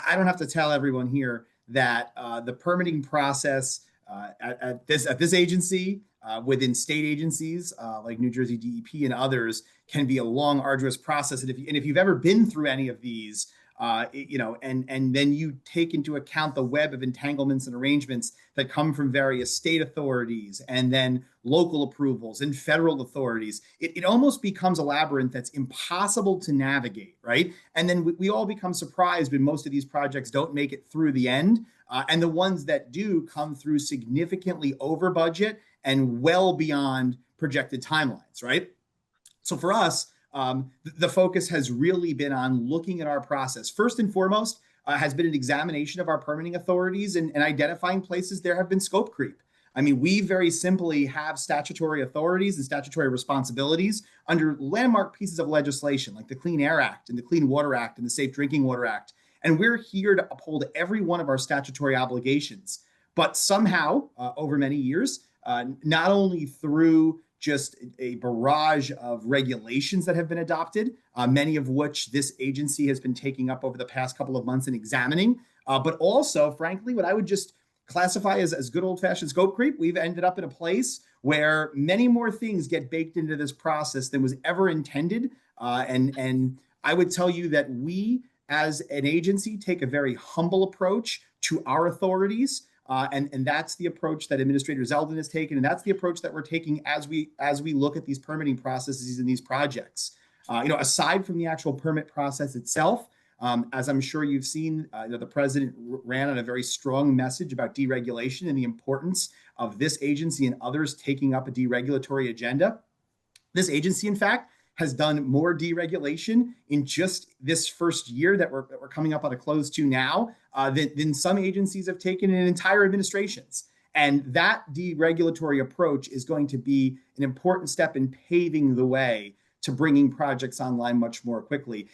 I don't have to tell everyone here that the permitting process at this agency, within state agencies like New Jersey DEP and others, can be a long, arduous process. And if you've ever been through any of these, and then you take into account the web of entanglements and arrangements that come from various state authorities and then local approvals and federal authorities, it almost becomes a labyrinth that's impossible to navigate, right? And then we all become surprised when most of these projects don't make it through the end. And the ones that do come through significantly over budget and well beyond projected timelines, right? So for us, the focus has really been on looking at our process. First and foremost, has been an examination of our permitting authorities and identifying places there have been scope creep. I mean, we very simply have statutory authorities and statutory responsibilities under landmark pieces of legislation like the Clean Air Act and the Clean Water Act and the Safe Drinking Water Act. And we're here to uphold every one of our statutory obligations. But somehow, over many years, not only through just a barrage of regulations that have been adopted, many of which this agency has been taking up over the past couple of months and examining, but also, frankly, what I would just classify as good old-fashioned scope creep. We've ended up in a place where many more things get baked into this process than was ever intended. And I would tell you that we, as an agency, take a very humble approach to our authorities. And that's the approach that Administrator Zeldin has taken, and that's the approach that we're taking as we look at these permitting processes and these projects. Aside from the actual permit process itself, as I'm sure you've seen, the president ran on a very strong message about deregulation and the importance of this agency and others taking up a deregulatory agenda. This agency, in fact, has done more deregulation in just this first year that we're coming up on a close to now than some agencies have taken in entire administrations. And that deregulatory approach is going to be an important step in paving the way to bringing projects online much more quickly.